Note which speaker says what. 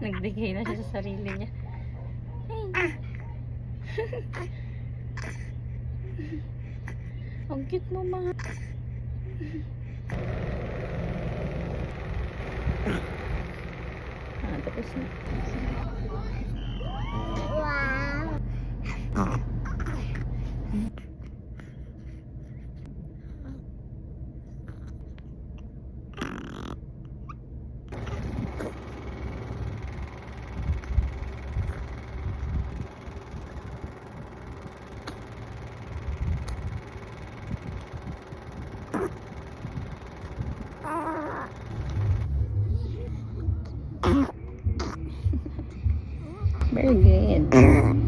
Speaker 1: Nagbigay na siya sa sarili niya. Ang cute mo, mahal. Tapos na.
Speaker 2: Wow.
Speaker 1: Very good.